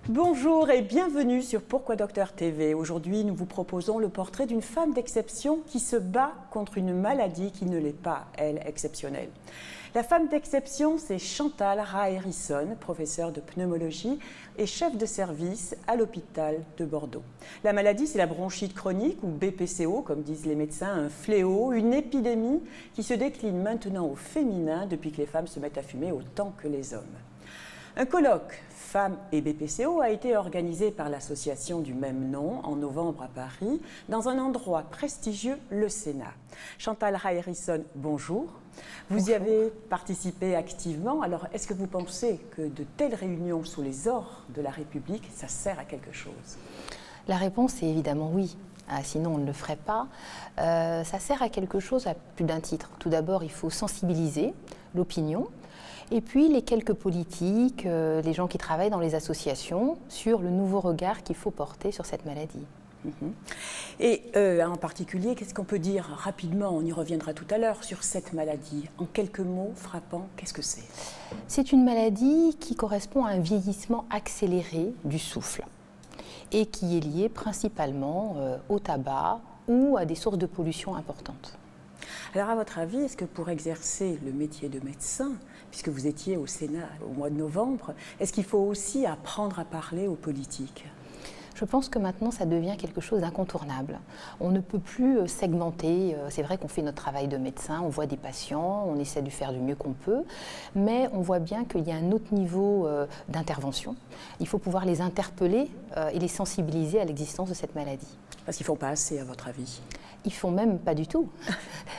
Bonjour et bienvenue sur Pourquoi Docteur TV. Aujourd'hui, nous vous proposons le portrait d'une femme d'exception qui se bat contre une maladie qui ne l'est pas, elle, exceptionnelle. La femme d'exception, c'est Chantal Raherisson, professeure de pneumologie et chef de service à l'hôpital de Bordeaux. La maladie, c'est la bronchite chronique ou BPCO, comme disent les médecins, un fléau, une épidémie qui se décline maintenant au féminin depuis que les femmes se mettent à fumer autant que les hommes. Un colloque Femmes et BPCO a été organisé par l'association du même nom en novembre à Paris, dans un endroit prestigieux, le Sénat. Chantal Raherisson, bonjour. Vous y avez participé activement. Alors, est-ce que vous pensez que de telles réunions sous les ors de la République, ça sert à quelque chose? La réponse est évidemment oui. Sinon, on ne le ferait pas. Ça sert à quelque chose à plus d'un titre. Tout d'abord, il faut sensibiliser l'opinion. Et puis les quelques politiques, les gens qui travaillent dans les associations, sur le nouveau regard qu'il faut porter sur cette maladie. Et en particulier, qu'est-ce qu'on peut dire rapidement, on y reviendra tout à l'heure, sur cette maladie? En quelques mots frappants, qu'est-ce que c'est? C'est une maladie qui correspond à un vieillissement accéléré du souffle et qui est liée principalement au tabac ou à des sources de pollution importantes. Alors, à votre avis, est-ce que pour exercer le métier de médecin, puisque vous étiez au Sénat au mois de novembre, est-ce qu'il faut aussi apprendre à parler aux politiques? Je pense que maintenant, ça devient quelque chose d'incontournable. On ne peut plus segmenter. C'est vrai qu'on fait notre travail de médecin, on voit des patients, on essaie de faire du mieux qu'on peut, mais on voit bien qu'il y a un autre niveau d'intervention. Il faut pouvoir les interpeller et les sensibiliser à l'existence de cette maladie. Parce qu'ils ne font pas assez, à votre avis? Ils ne font même pas du tout.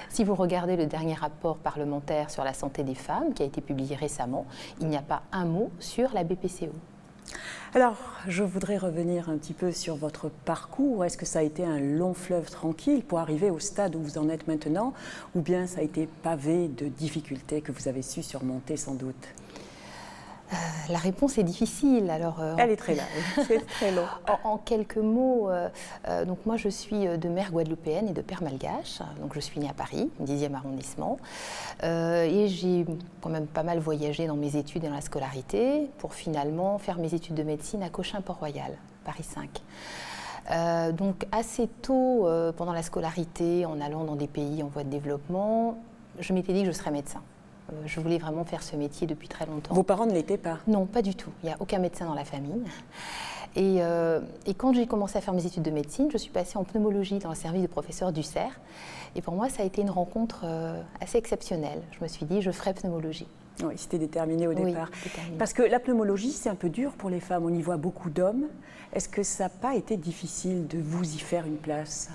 Si vous regardez le dernier rapport parlementaire sur la santé des femmes, qui a été publié récemment, il n'y a pas un mot sur la BPCO. Alors, je voudrais revenir un petit peu sur votre parcours. Est-ce que ça a été un long fleuve tranquille pour arriver au stade où vous en êtes maintenant, ou bien ça a été pavé de difficultés que vous avez su surmonter sans doute? La réponse est difficile. Alors, elle est très large, c'est très long. En quelques mots, donc moi je suis de mère guadeloupéenne et de père malgache. Donc je suis née à Paris, 10e arrondissement. Et j'ai quand même pas mal voyagé dans mes études et dans la scolarité pour finalement faire mes études de médecine à Cochin-Port-Royal, Paris 5. Donc assez tôt, pendant la scolarité, en allant dans des pays en voie de développement, je m'étais dit que je serais médecin. Je voulais vraiment faire ce métier depuis très longtemps. Vos parents ne l'étaient pas? Non, pas du tout. Il n'y a aucun médecin dans la famille. Et quand j'ai commencé à faire mes études de médecine, je suis passée en pneumologie dans le service de professeur du CERF. Et pour moi, ça a été une rencontre assez exceptionnelle. Je me suis dit, je ferai pneumologie. Oui, c'était déterminé au départ. Oui, déterminé. Parce que la pneumologie, c'est un peu dur pour les femmes. On y voit beaucoup d'hommes. Est-ce que ça n'a pas été difficile de vous y faire une place?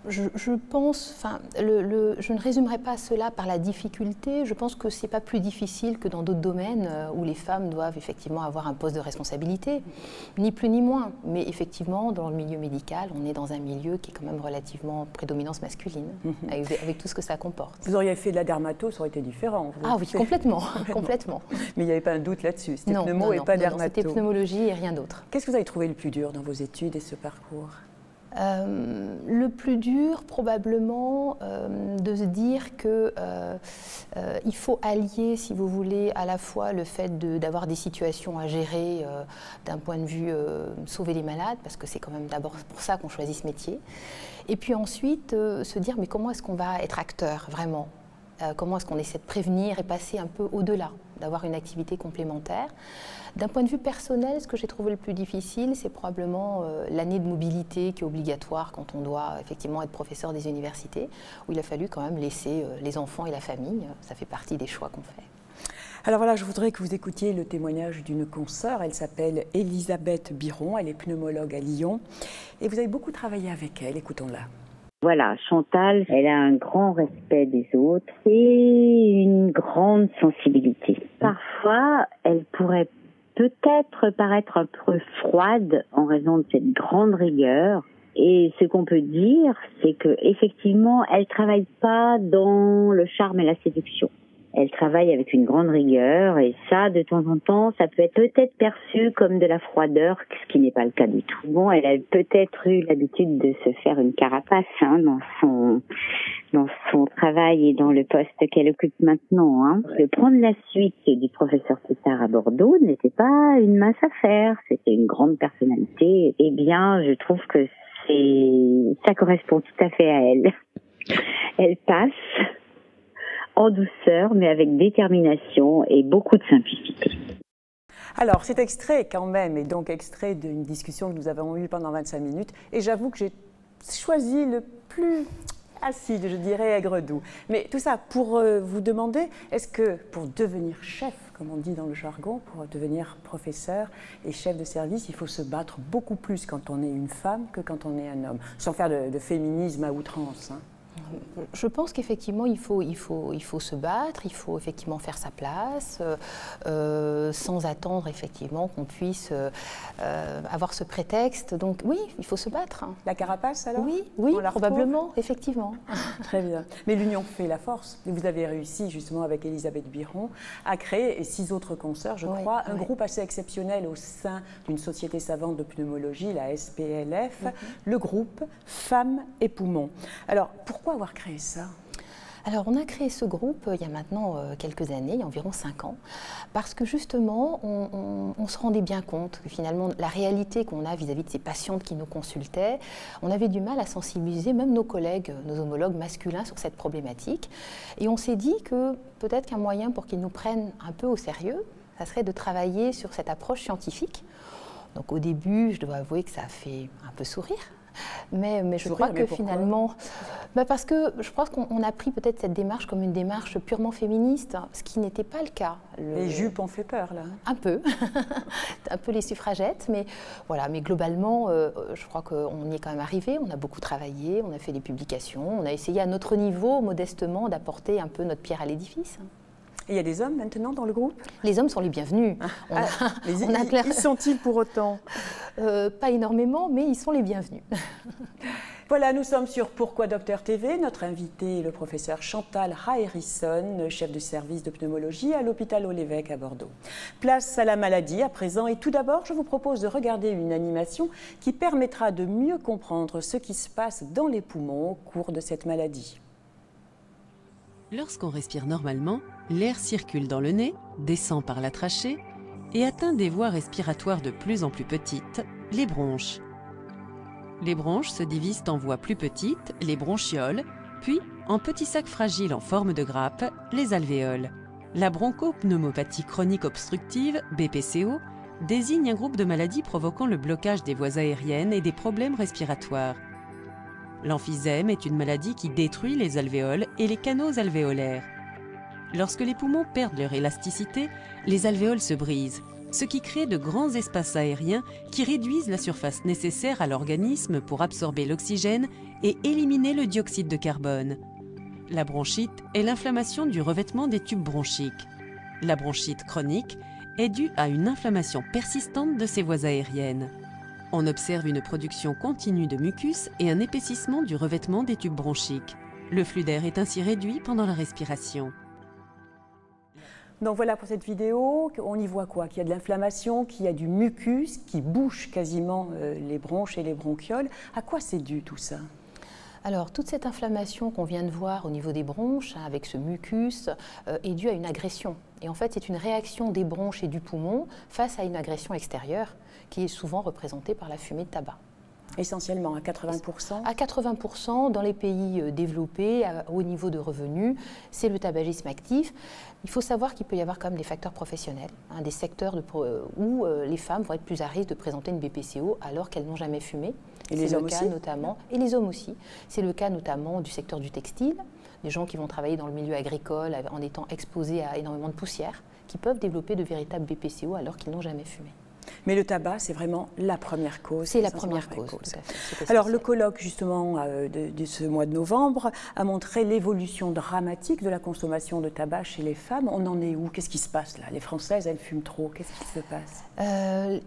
Je pense, je ne résumerai pas cela par la difficulté. Je pense que ce n'est pas plus difficile que dans d'autres domaines où les femmes doivent effectivement avoir un poste de responsabilité, ni plus ni moins. Mais effectivement, dans le milieu médical, on est dans un milieu qui est quand même relativement prédominance masculine, avec tout ce que ça comporte. Vous auriez fait de la dermato, ça aurait été différent. Ah oui, complètement, complètement. Mais il n'y avait pas un doute là-dessus, c'était pneumo et pas dermato. C'était pneumologie et rien d'autre. Qu'est-ce que vous avez trouvé le plus dur dans vos études et ce parcours? Le plus dur, probablement, de se dire que il faut allier, si vous voulez, à la fois le fait d'avoir des situations à gérer d'un point de vue sauver les malades, parce que c'est quand même d'abord pour ça qu'on choisit ce métier, et puis ensuite se dire mais comment est-ce qu'on va être acteur vraiment? Comment est-ce qu'on essaie de prévenir et passer un peu au-delà, d'avoir une activité complémentaire. D'un point de vue personnel, ce que j'ai trouvé le plus difficile, c'est probablement l'année de mobilité qui est obligatoire quand on doit effectivement être professeur des universités, où il a fallu quand même laisser les enfants et la famille. Ça fait partie des choix qu'on fait. Alors voilà, je voudrais que vous écoutiez le témoignage d'une consoeur. Elle s'appelle Elisabeth Biron, elle est pneumologue à Lyon. Et vous avez beaucoup travaillé avec elle, écoutons-la. Voilà, Chantal, elle a un grand respect des autres et une grande sensibilité. Parfois, elle pourrait peut-être paraître un peu froide en raison de cette grande rigueur. Et ce qu'on peut dire, c'est que effectivement, elle travaille pas dans le charme et la séduction. Elle travaille avec une grande rigueur et ça, de temps en temps, ça peut être peut-être perçu comme de la froideur, ce qui n'est pas le cas du tout. Bon, elle a peut-être eu l'habitude de se faire une carapace dans son travail et dans le poste qu'elle occupe maintenant. De prendre la suite du professeur Tétart à Bordeaux n'était pas une mince affaire. C'était une grande personnalité. Eh bien, je trouve que ça correspond tout à fait à elle. Elle passe en douceur, mais avec détermination et beaucoup de simplicité. Alors, cet extrait, quand même, est donc extrait d'une discussion que nous avons eue pendant 25 minutes. Et j'avoue que j'ai choisi le plus acide, je dirais aigre-doux. Mais tout ça pour vous demander, est-ce que pour devenir chef, comme on dit dans le jargon, pour devenir professeur et chef de service, il faut se battre beaucoup plus quand on est une femme que quand on est un homme, sans faire de féminisme à outrance, Je pense qu'effectivement, il faut se battre, il faut effectivement faire sa place, sans attendre effectivement qu'on puisse avoir ce prétexte. Donc oui, il faut se battre. La carapace alors? Oui, probablement, effectivement. Très bien. Mais l'union fait la force. Et vous avez réussi justement avec Elisabeth Biron à créer, et 6 autres consoeurs, je crois, un groupe assez exceptionnel au sein d'une société savante de pneumologie, la SPLF, le groupe Femmes et Poumons. Alors, pourquoi avoir créé ça? Alors, on a créé ce groupe il y a maintenant quelques années, il y a environ 5 ans, parce que justement, on se rendait bien compte que finalement, la réalité qu'on a vis-à-vis de ces patientes qui nous consultaient, on avait du mal à sensibiliser même nos collègues, nos homologues masculins sur cette problématique. Et on s'est dit que peut-être qu'un moyen pour qu'ils nous prennent un peu au sérieux, ça serait de travailler sur cette approche scientifique. Donc au début, je dois avouer que ça a fait un peu sourire. Mais je crois que finalement, parce que je pense qu'on a pris peut-être cette démarche comme une démarche purement féministe, ce qui n'était pas le cas. Les jupes ont fait peur là. Un peu, un peu les suffragettes, mais voilà. Mais globalement, je crois qu'on y est quand même arrivé. On a beaucoup travaillé, on a fait des publications, on a essayé à notre niveau, modestement, d'apporter un peu notre pierre à l'édifice. Et il y a des hommes maintenant dans le groupe? Les hommes sont les bienvenus. Qui sont-ils pour autant? Pas énormément, mais ils sont les bienvenus. Voilà, nous sommes sur Pourquoi Docteur TV. Notre invité est le professeur Chantal Raérisson, chef de service de pneumologie à l'hôpital Olévêque à Bordeaux. Place à la maladie à présent. Et tout d'abord, je vous propose de regarder une animation qui permettra de mieux comprendre ce qui se passe dans les poumons au cours de cette maladie. Lorsqu'on respire normalement, l'air circule dans le nez, descend par la trachée et atteint des voies respiratoires de plus en plus petites, les bronches. Les bronches se divisent en voies plus petites, les bronchioles, puis en petits sacs fragiles en forme de grappe, les alvéoles. La bronchopneumopathie chronique obstructive, BPCO, désigne un groupe de maladies provoquant le blocage des voies aériennes et des problèmes respiratoires. L'emphysème est une maladie qui détruit les alvéoles et les canaux alvéolaires. Lorsque les poumons perdent leur élasticité, les alvéoles se brisent, ce qui crée de grands espaces aériens qui réduisent la surface nécessaire à l'organisme pour absorber l'oxygène et éliminer le dioxyde de carbone. La bronchite est l'inflammation du revêtement des tubes bronchiques. La bronchite chronique est due à une inflammation persistante de ces voies aériennes. On observe une production continue de mucus et un épaississement du revêtement des tubes bronchiques. Le flux d'air est ainsi réduit pendant la respiration. Donc voilà pour cette vidéo, on y voit quoi? Qu'il y a de l'inflammation, qu'il y a du mucus qui bouche quasiment les bronches et les bronchioles. À quoi c'est dû tout ça? Alors, toute cette inflammation qu'on vient de voir au niveau des bronches, avec ce mucus, est due à une agression. Et en fait, c'est une réaction des bronches et du poumon face à une agression extérieure qui est souvent représentée par la fumée de tabac. Essentiellement, à 80%? À 80% dans les pays développés, à haut niveau de revenus, c'est le tabagisme actif. Il faut savoir qu'il peut y avoir quand même des facteurs professionnels, des secteurs où les femmes vont être plus à risque de présenter une BPCO alors qu'elles n'ont jamais fumé. Et les hommes aussi notamment, et les hommes aussi. C'est le cas notamment du secteur du textile, des gens qui vont travailler dans le milieu agricole en étant exposés à énormément de poussière, qui peuvent développer de véritables BPCO alors qu'ils n'ont jamais fumé. Mais le tabac, c'est vraiment la première cause. C'est la première cause, tout à fait. Alors, le colloque, justement, de ce mois de novembre a montré l'évolution dramatique de la consommation de tabac chez les femmes. On en est où? Qu'est-ce qui se passe là? Les Françaises, elles fument trop. Qu'est-ce qui se passe?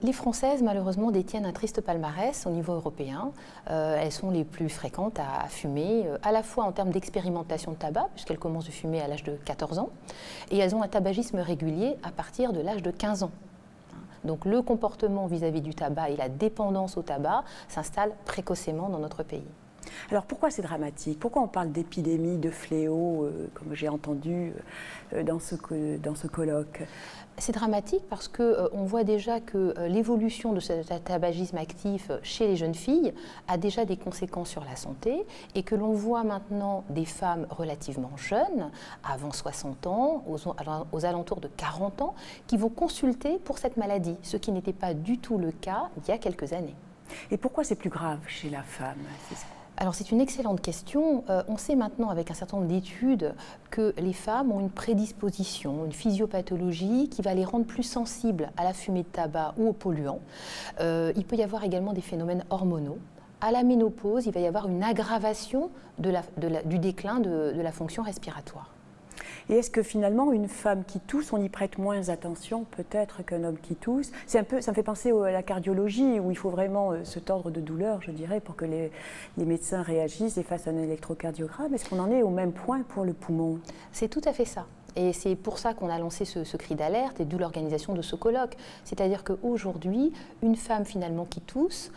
Les Françaises, malheureusement, détiennent un triste palmarès au niveau européen. Elles sont les plus fréquentes à fumer, à la fois en termes d'expérimentation de tabac, puisqu'elles commencent de fumer à l'âge de 14 ans, et elles ont un tabagisme régulier à partir de l'âge de 15 ans. Donc le comportement vis-à-vis du tabac et la dépendance au tabac s'installent précocement dans notre pays. Alors pourquoi c'est dramatique? Pourquoi on parle d'épidémie, de fléau, comme j'ai entendu dans ce colloque? C'est dramatique parce qu'on voit déjà que l'évolution de ce tabagisme actif chez les jeunes filles a déjà des conséquences sur la santé et que l'on voit maintenant des femmes relativement jeunes, avant 60 ans, aux alentours de 40 ans, qui vont consulter pour cette maladie, ce qui n'était pas du tout le cas il y a quelques années. Et pourquoi c'est plus grave chez la femme? Alors c'est une excellente question. On sait maintenant avec un certain nombre d'études que les femmes ont une prédisposition, une physiopathologie qui va les rendre plus sensibles à la fumée de tabac ou aux polluants. Il peut y avoir également des phénomènes hormonaux. À la ménopause, il va y avoir une aggravation du déclin de la fonction respiratoire. Et est-ce que finalement, une femme qui tousse, on y prête moins attention peut-être qu'un homme qui tousse? Ça me fait penser à la cardiologie, où il faut vraiment se tordre de douleur, je dirais, pour que les médecins réagissent et fassent un électrocardiogramme. Est-ce qu'on en est au même point pour le poumon? C'est tout à fait ça. Et c'est pour ça qu'on a lancé ce cri d'alerte et d'où l'organisation de ce colloque. C'est-à-dire qu'aujourd'hui, une femme finalement qui tousse,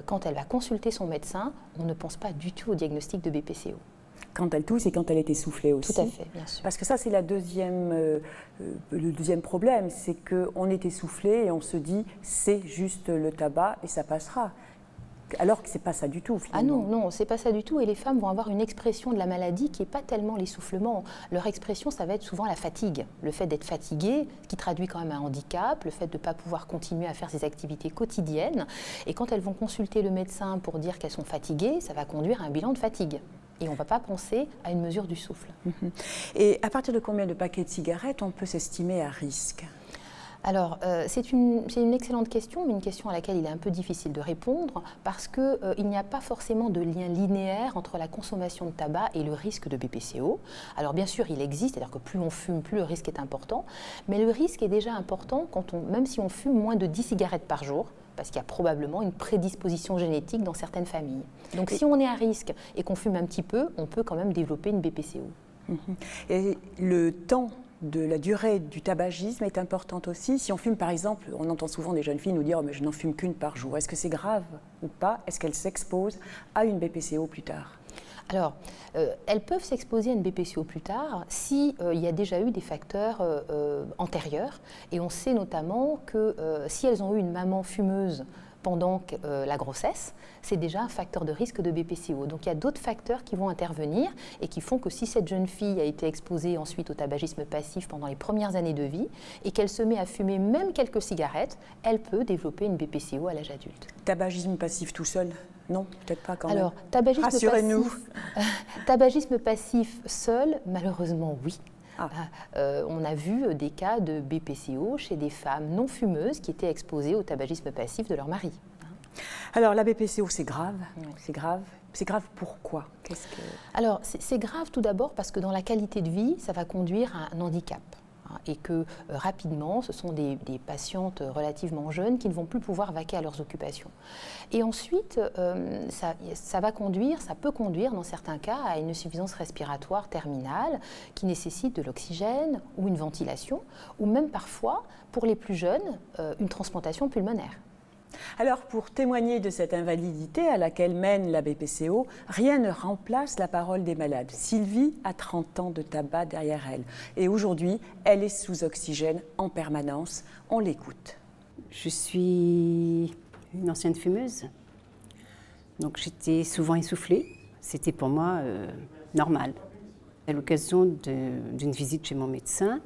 quand elle va consulter son médecin, on ne pense pas du tout au diagnostic de BPCO. Quand elle tousse et quand elle est essoufflée aussi. Tout à fait, bien sûr. Parce que ça, c'est le deuxième problème, c'est qu'on est essoufflé et on se dit c'est juste le tabac et ça passera. Alors que ce n'est pas ça du tout, finalement. Ah non, ce n'est pas ça du tout. Et les femmes vont avoir une expression de la maladie qui n'est pas tellement l'essoufflement. Leur expression, ça va être souvent la fatigue. Le fait d'être fatiguée, qui traduit quand même un handicap, le fait de ne pas pouvoir continuer à faire ses activités quotidiennes. Et quand elles vont consulter le médecin pour dire qu'elles sont fatiguées, ça va conduire à un bilan de fatigue. Et on ne va pas penser à une mesure du souffle. Et à partir de combien de paquets de cigarettes on peut s'estimer à risque? Alors, c'est une excellente question, mais une question à laquelle il est un peu difficile de répondre parce qu'il n'y a pas forcément de lien linéaire entre la consommation de tabac et le risque de BPCO. Alors, bien sûr, il existe, c'est-à-dire que plus on fume, plus le risque est important, mais le risque est déjà important même si on fume moins de 10 cigarettes par jour, parce qu'il y a probablement une prédisposition génétique dans certaines familles. Donc, si on est à risque et qu'on fume un petit peu, on peut quand même développer une BPCO. Et le temps de la durée du tabagisme est importante aussi. Si on fume, par exemple, on entend souvent des jeunes filles nous dire oh, « mais je n'en fume qu'une par jour ». Est-ce que c'est grave ou pas? Est-ce qu'elles s'exposent à une BPCO plus tard? Alors, elles peuvent s'exposer à une BPCO plus tard s'il y a déjà eu des facteurs antérieurs. Et on sait notamment que si elles ont eu une maman fumeuse pendant la grossesse, c'est déjà un facteur de risque de BPCO. Donc il y a d'autres facteurs qui vont intervenir et qui font que si cette jeune fille a été exposée ensuite au tabagisme passif pendant les premières années de vie et qu'elle se met à fumer même quelques cigarettes, elle peut développer une BPCO à l'âge adulte. Tabagisme passif tout seul? Non, peut-être pas quand même. Alors, tabagisme rassurez-nous. Tabagisme passif seul, malheureusement oui. On a vu des cas de BPCO chez des femmes non fumeuses qui étaient exposées au tabagisme passif de leur mari. Alors la BPCO, c'est grave, c'est grave. C'est grave pourquoi? Alors c'est grave tout d'abord parce que dans la qualité de vie, ça va conduire à un handicap. Et que rapidement, ce sont des patientes relativement jeunes qui ne vont plus pouvoir vaquer à leurs occupations. Et ensuite, ça peut conduire dans certains cas à une insuffisance respiratoire terminale qui nécessite de l'oxygène ou une ventilation, ou même parfois, pour les plus jeunes, une transplantation pulmonaire. Alors, pour témoigner de cette invalidité à laquelle mène la BPCO, rien ne remplace la parole des malades. Sylvie a 30 ans de tabac derrière elle. Et aujourd'hui, elle est sous oxygène en permanence. On l'écoute. Je suis une ancienne fumeuse. Donc j'étais souvent essoufflée. C'était pour moi normal. À l'occasion d'une visite chez mon médecin,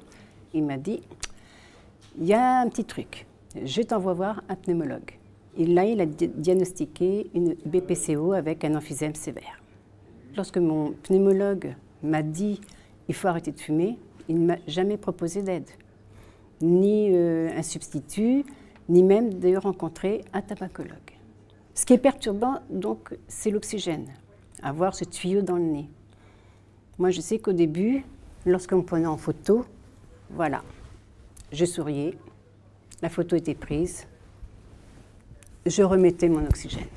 il m'a dit « Il y a un petit truc. Je t'envoie voir un pneumologue. » Et là, il a diagnostiqué une BPCO avec un emphysème sévère. Lorsque mon pneumologue m'a dit « il faut arrêter de fumer », il ne m'a jamais proposé d'aide. Ni un substitut, ni même de rencontrer un tabacologue. Ce qui est perturbant, donc, c'est l'oxygène, avoir ce tuyau dans le nez. Moi, je sais qu'au début, lorsqu'on me prenait en photo, voilà, je souriais, la photo était prise, je remettais mon oxygène.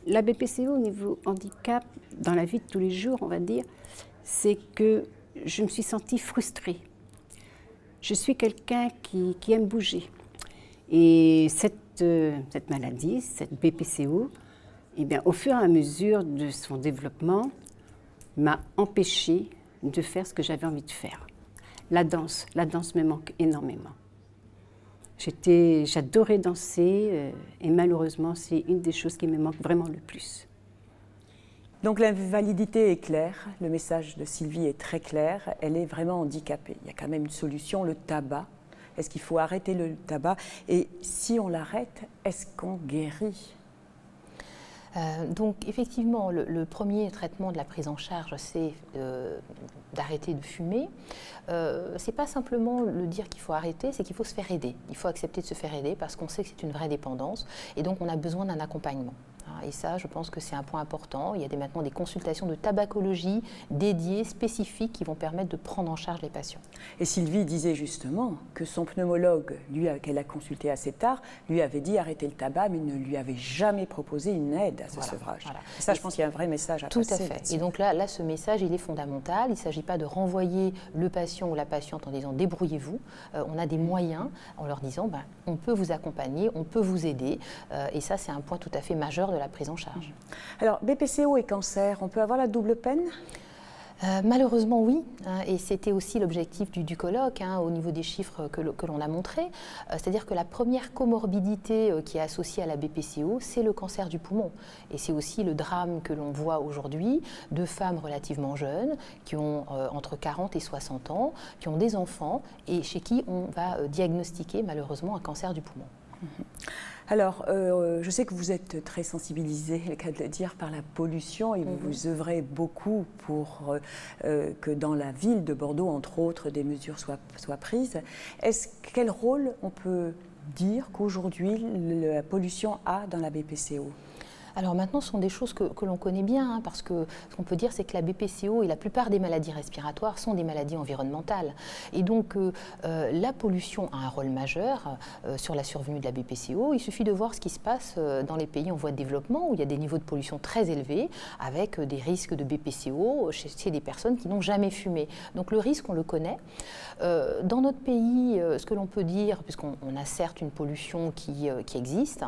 La BPCO au niveau handicap, dans la vie de tous les jours, on va dire, c'est que je me suis sentie frustrée. Je suis quelqu'un qui aime bouger. Et cette maladie, cette BPCO, eh bien, au fur et à mesure de son développement, m'a empêchée de faire ce que j'avais envie de faire. La danse me manque énormément. J'adorais danser et malheureusement, c'est une des choses qui me manque vraiment le plus. Donc l'invalidité est claire, le message de Sylvie est très clair, elle est vraiment handicapée. Il y a quand même une solution, le tabac. Est-ce qu'il faut arrêter le tabac? Et si on l'arrête, est-ce qu'on guérit? Donc effectivement, le premier traitement de la prise en charge, c'est d'arrêter de fumer. C'est pas simplement le dire qu'il faut arrêter, c'est qu'il faut se faire aider. Il faut accepter de se faire aider parce qu'on sait que c'est une vraie dépendance et donc on a besoin d'un accompagnement. Et ça, je pense que c'est un point important. Il y a maintenant des consultations de tabacologie dédiées, spécifiques, qui vont permettre de prendre en charge les patients. Et Sylvie disait justement que son pneumologue, qu'elle a consulté assez tard, lui avait dit arrêter le tabac, mais ne lui avait jamais proposé une aide à ce sevrage. Voilà. Et ça, je pense qu'il y a un vrai message à passer. Tout à fait. Et donc là, ce message, il est fondamental. Il ne s'agit pas de renvoyer le patient ou la patiente en disant débrouillez-vous. On a des moyens en leur disant on peut vous accompagner, on peut vous aider. Et ça, c'est un point tout à fait majeur de la prise en charge. Alors, BPCO et cancer, on peut avoir la double peine? Malheureusement, oui. Et c'était aussi l'objectif du colloque, au niveau des chiffres que l'on a montrés. C'est-à-dire que la première comorbidité qui est associée à la BPCO, c'est le cancer du poumon. Et c'est aussi le drame que l'on voit aujourd'hui de femmes relativement jeunes qui ont entre 40 et 60 ans, qui ont des enfants et chez qui on va diagnostiquer malheureusement un cancer du poumon. Alors, je sais que vous êtes très sensibilisé, le cas de le dire, par la pollution et vous œuvrez beaucoup pour que dans la ville de Bordeaux, entre autres, des mesures soient prises. Quel rôle on peut dire qu'aujourd'hui la pollution a dans la BPCO ? Alors maintenant, ce sont des choses que l'on connaît bien, parce que ce qu'on peut dire, c'est que la BPCO et la plupart des maladies respiratoires sont des maladies environnementales. Et donc, la pollution a un rôle majeur sur la survenue de la BPCO. Il suffit de voir ce qui se passe dans les pays en voie de développement, où il y a des niveaux de pollution très élevés, avec des risques de BPCO chez des personnes qui n'ont jamais fumé. Donc le risque, on le connaît. Dans notre pays, ce que l'on peut dire, puisqu'on a certes une pollution qui existe,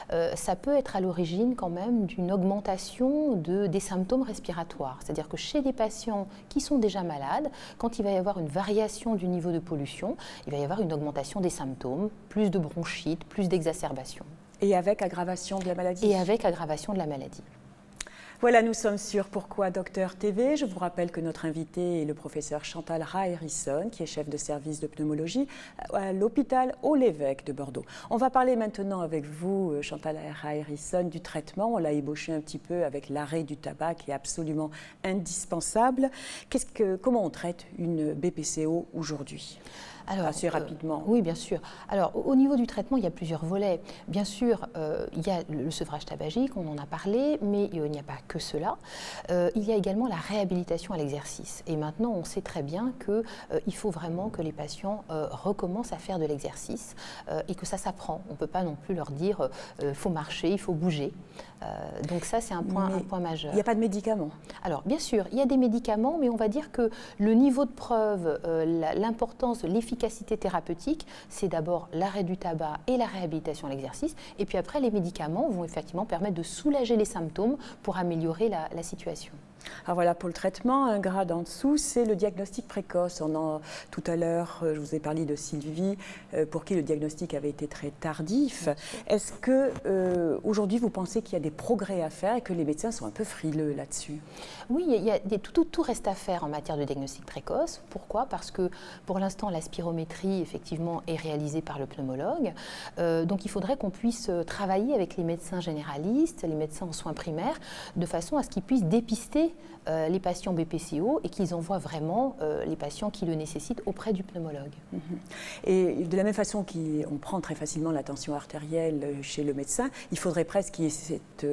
ça peut être à l'origine quand même d'une augmentation des symptômes respiratoires. C'est-à-dire que chez des patients qui sont déjà malades, quand il va y avoir une variation du niveau de pollution, il va y avoir une augmentation des symptômes, plus de bronchite, plus d'exacerbation. Et avec aggravation de la maladie ? Et avec aggravation de la maladie. Voilà, nous sommes sur Pourquoi Docteur TV. Je vous rappelle que notre invité est le professeur Chantal Rae-Risson, qui est chef de service de pneumologie à l'hôpital Haut-l'Évêque de Bordeaux. On va parler maintenant avec vous, Chantal Rae-Risson, du traitement. On l'a ébauché un petit peu avec l'arrêt du tabac qui est absolument indispensable. Comment on traite une BPCO aujourd'hui ? Alors, assez rapidement. Oui, bien sûr. Alors, au niveau du traitement, il y a plusieurs volets. Bien sûr, il y a le sevrage tabagique, on en a parlé, mais il n'y a pas que cela. Il y a également la réhabilitation à l'exercice. Et maintenant, on sait très bien qu'il faut vraiment que les patients recommencent à faire de l'exercice et que ça s'apprend. On ne peut pas non plus leur dire il faut marcher, il faut bouger. Donc ça, c'est un point majeur. Il n'y a pas de médicaments? Alors, bien sûr, il y a des médicaments, mais on va dire que le niveau de preuve, l'importance de l'efficacité thérapeutique, c'est d'abord l'arrêt du tabac et la réhabilitation à l'exercice. Et puis après, les médicaments vont effectivement permettre de soulager les symptômes pour améliorer la situation. Alors voilà, pour le traitement, un grade en dessous, c'est le diagnostic précoce. Tout à l'heure, je vous ai parlé de Sylvie, pour qui le diagnostic avait été très tardif. Est-ce que aujourd'hui, vous pensez qu'il y a des progrès à faire et que les médecins sont un peu frileux là-dessus? Oui, tout reste à faire en matière de diagnostic précoce. Pourquoi? Parce que pour l'instant, la spirométrie, effectivement, est réalisée par le pneumologue. Donc il faudrait qu'on puisse travailler avec les médecins généralistes, les médecins en soins primaires, de façon à ce qu'ils puissent dépister les patients BPCO et qu'ils envoient vraiment les patients qui le nécessitent auprès du pneumologue. Et de la même façon qu'on prend très facilement la tension artérielle chez le médecin, il faudrait presque qu'il y ait cet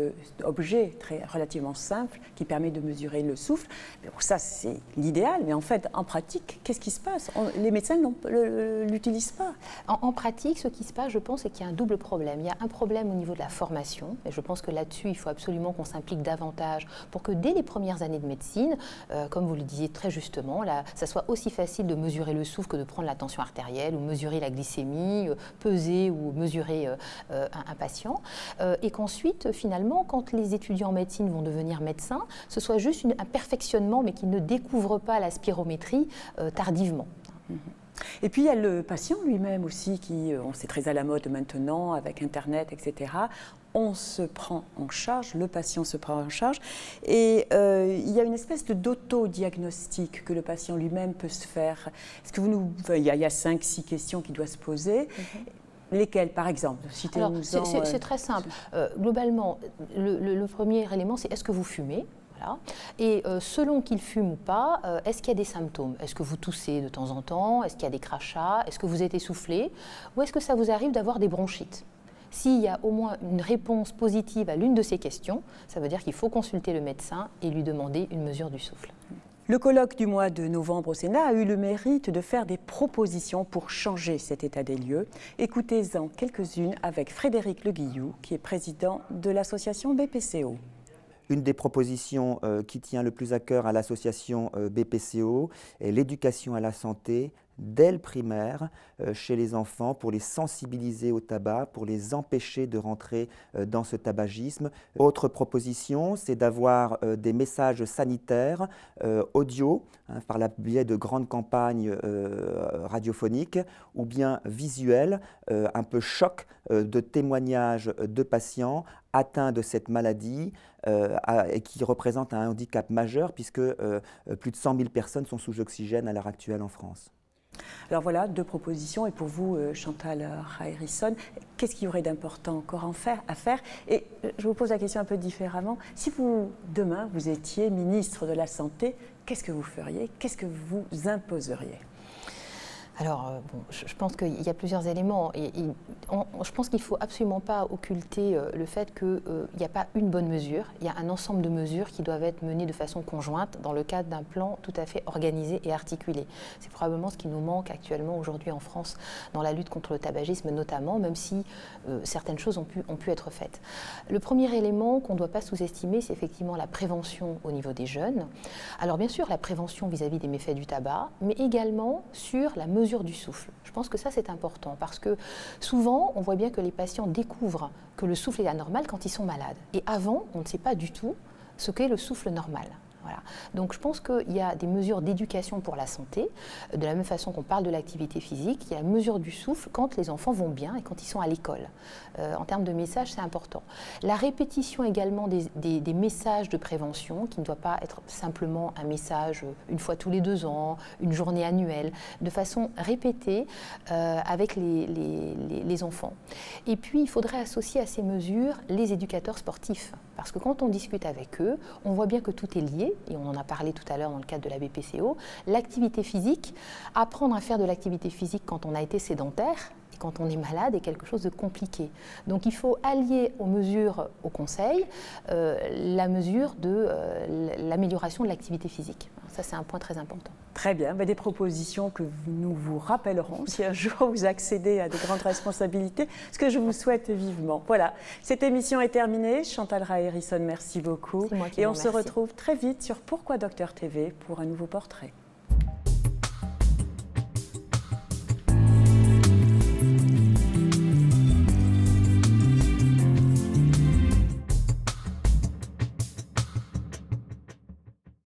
objet relativement simple qui permet de mesurer le souffle. Bon, ça, c'est l'idéal, mais en fait, en pratique, qu'est-ce qui se passe? Les médecins ne l'utilisent pas. En pratique, ce qui se passe, je pense, c'est qu'il y a un double problème. Il y a un problème au niveau de la formation, et je pense que là-dessus, il faut absolument qu'on s'implique davantage pour que dès les premières années de médecine, comme vous le disiez très justement, là, ça soit aussi facile de mesurer le souffle que de prendre la tension artérielle ou mesurer la glycémie, peser ou mesurer un patient. Et qu'ensuite, finalement, quand les étudiants en médecine vont devenir médecins, ce soit juste un perfectionnement, mais qu'ils ne découvrent pas la spirométrie tardivement. Et puis il y a le patient lui-même aussi qui, c'est très à la mode maintenant avec Internet, etc. On se prend en charge, le patient se prend en charge et il y a une espèce d'autodiagnostic que le patient lui-même peut se faire. Est-ce que il y a 5-6 questions qu'il doit se poser. Lesquelles, par exemple? C'est très simple. Globalement, le premier élément, c'est est-ce que vous fumez? Voilà. Et selon qu'il fume ou pas, est-ce qu'il y a des symptômes? Est-ce que vous toussez de temps en temps? Est-ce qu'il y a des crachats? Est-ce que vous êtes essoufflé? Ou est-ce que ça vous arrive d'avoir des bronchites? S'il y a au moins une réponse positive à l'une de ces questions, ça veut dire qu'il faut consulter le médecin et lui demander une mesure du souffle. Le colloque du mois de novembre au Sénat a eu le mérite de faire des propositions pour changer cet état des lieux. Écoutez-en quelques-unes avec Frédéric Le Guillou, qui est président de l'association BPCO. Une des propositions qui tient le plus à cœur à l'association BPCO est l'éducation à la santé dès le primaire chez les enfants pour les sensibiliser au tabac, pour les empêcher de rentrer dans ce tabagisme. Autre proposition, c'est d'avoir des messages sanitaires audio par le biais de grandes campagnes radiophoniques ou bien visuelles, un peu choc de témoignages de patients atteints de cette maladie et qui représente un handicap majeur puisque plus de 100 000 personnes sont sous oxygène à l'heure actuelle en France. Alors voilà, 2 propositions. Et pour vous, Chantal Rae-Risson, qu'est-ce qu'il y aurait d'important encore à faire? Et je vous pose la question un peu différemment. Si vous, demain, vous étiez ministre de la Santé, qu'est-ce que vous feriez? Qu'est-ce que vous imposeriez? Alors, je pense qu'il y a plusieurs éléments. Je pense qu'il ne faut absolument pas occulter le fait qu'il n'y a pas une bonne mesure. Il y a un ensemble de mesures qui doivent être menées de façon conjointe dans le cadre d'un plan tout à fait organisé et articulé. C'est probablement ce qui nous manque actuellement aujourd'hui en France dans la lutte contre le tabagisme notamment, même si certaines choses ont pu être faites. Le premier élément qu'on ne doit pas sous-estimer, c'est effectivement la prévention au niveau des jeunes. Alors bien sûr, la prévention vis-à-vis des méfaits du tabac, mais également sur la mesure du souffle. Je pense que ça c'est important parce que souvent on voit bien que les patients découvrent que le souffle est anormal quand ils sont malades. Et avant, on ne sait pas du tout ce qu'est le souffle normal. Voilà. Donc je pense qu'il y a des mesures d'éducation pour la santé, de la même façon qu'on parle de l'activité physique, il y a la mesure du souffle quand les enfants vont bien et quand ils sont à l'école. En termes de messages, c'est important. La répétition également des messages de prévention, qui ne doit pas être simplement un message une fois tous les 2 ans, une journée annuelle, de façon répétée avec les enfants. Et puis il faudrait associer à ces mesures les éducateurs sportifs, parce que quand on discute avec eux, on voit bien que tout est lié, et on en a parlé tout à l'heure dans le cadre de la BPCO, l'activité physique, apprendre à faire de l'activité physique quand on a été sédentaire, et quand on est malade est quelque chose de compliqué. Donc il faut allier aux mesures au conseil la mesure de l'amélioration de l'activité physique. Ça c'est un point très important. Très bien, des propositions que nous vous rappellerons si un jour vous accédez à de grandes responsabilités, ce que je vous souhaite vivement. Voilà, cette émission est terminée. Chantal Rae-Risson, merci beaucoup. C'est moi qui Et vous on se remercie. retrouve très vite sur Pourquoi Docteur TV pour un nouveau portrait.